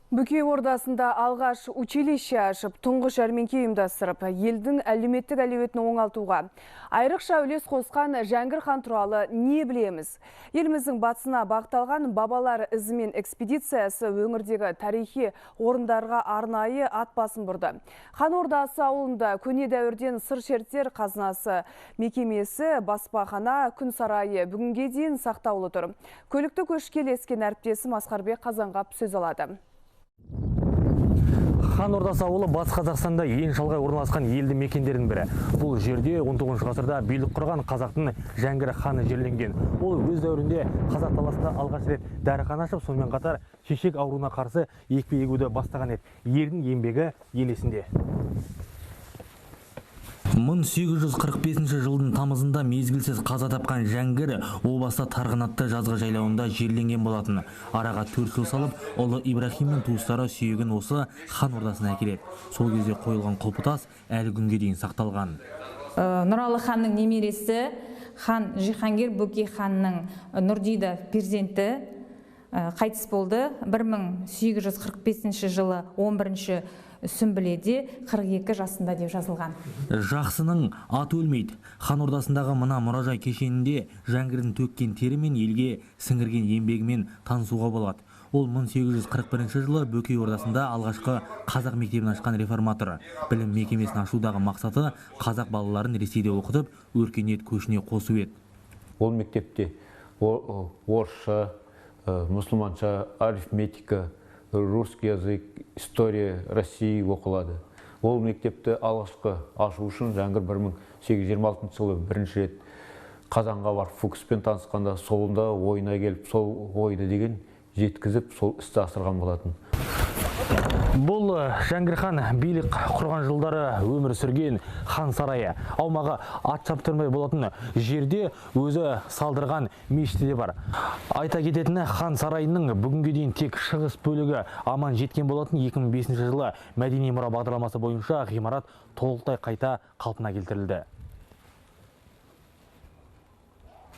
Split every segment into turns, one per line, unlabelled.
Бөкей ордасында алғаш училище ашып, тұңғыш жәрмеңке ұйымдастырып, елдің әлеуметтік әлеуетін оңалтуға айрықша үлес қосқан Жәңгір хан туралы не білеміз? Еліміздің батысына бағытталған бабалар ізімен экспедициясы өңірдегі тарихи орындарға арнайы ат басын бұрды. Хан ордасы ауылында көне дәуірден сыр шерттер қазынасы мекемесі, баспахана, күн сарайы бүгінге дейін сақтаулы тұр. Көлікті көшке ілескен әріптесім Асқарбек Қазанғап сөз алады.
Хан ордасы ауылы Батыс Қазақстанда ең шалғай орналасқан елді мекендердің бірі. Бұл жерде 19 ғасырда билік құрған қазақтың Жәңгір ханы жерленген. Ол өз дәуірінде қазақ даласында алғаш рет дәріхана ашып, сонымен қатар шешек ауруына қарсы екпе егуді бастаған еді. Ердің еңбегі ел есінде. 1845 жылдың тамызында мезгілсіз қаза тапқан Жәңгір о баста Тарғын атты жазғы жайлауында жерленген болатын. Араға 4 жыл салып, ұлы Ибрахимнің туыстары сүйегін осы хан ордасына әкеледі. Сол кезде қойылған құлпытас әлі күнге дейін сақталған.
Нұралы ханның немересі хан Жиһангер Бөкей ханның Нұрдида перзенті қайтыс болды. 1845 жылы 11 сүмбіледе 42 жасында деп жазылған.
Жақсының аты өлмейді. Хан ордасындағы мына мұражай кешенінде Жәңгірдің төккен тері мен елге сіңірген еңбегімен танысуға болады. Ол 1841 жылы Бөкей ордасында алғашқы қазақ мектебін ашқан реформатор. Білім мекемесін ашудағы мақсаты қазақ балаларын Ресейде оқытып, өркениет көшіне қосу еді.
Ол мектепте орысша, мұсылманша, арифметика, русский язык, история России оқылады. Ол мектепті алғашқы ашу үшін Жәңгір 1826 жылы бірінші рет Қазанға барып Фукспен танысқанда солында ойына келіп, сол ойды деген жеткізіп, сол істі асырған болатын.
Бұл Жәңгір хан билік құрған жылдары өмір сүрген хан сарайы. Аумағы ат шаптырмай болатын жерде өзі салдырған мешіті де бар. Айта кететіні, хан сарайының бүгінге дейін тек шығыс бөлігі аман жеткен болатын. 2005 жылы мәдени мұра бағдарламасы бойынша ғимарат толықтай қайта қалпына келтірілді.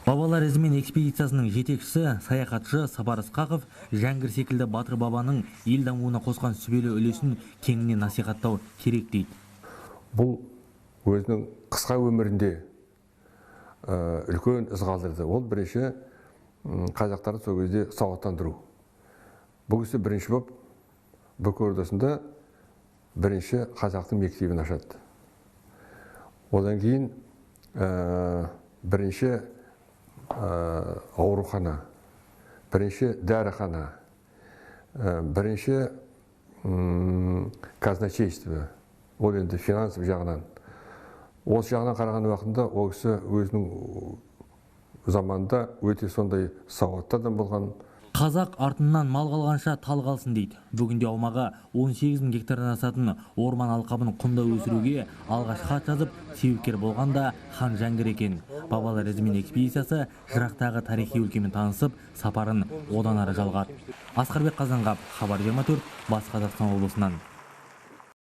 Бабалар ізімен экспедициясының жетекшісі, саяхатшы Сапар Ысқақов Жәңгір секілді батыр бабаның ел дамуына қосқан сүбелі үлесін кеңінен насихаттау керек дейді.
Бұл өзінің қысқа өмірінде үлкен із қалдырды. Ол бірінші қазақтарды сол кезде сауаттандыру. Бұл кісі бірінші боп Бөкей ордасында бірінші қазақтың мектебін ашады. Одан кейін бірінші аурухана, бірінші дәріхана, бірінші казначейство, ол енді финансов жағынан. Осы жағынан қараған уақытында ол кісі өзінің заманда өте сондай сауатты адам болған.
Қазақ артынан мал қалғанша тал қалсын дейді. Бүгінде аумағы 18.000 гектардан асатын орман алқабын құнда өсіруге алғаш хат жазып, себепкер болған да хан Жәңгір екен. Бабалар ізімен экспедициясы жырақтағы тарихи өлкемен танысып, сапарын одан ары жалғады. Асқарбек Қазанғап, Хабар 24, Батыс Қазақстан облысынан.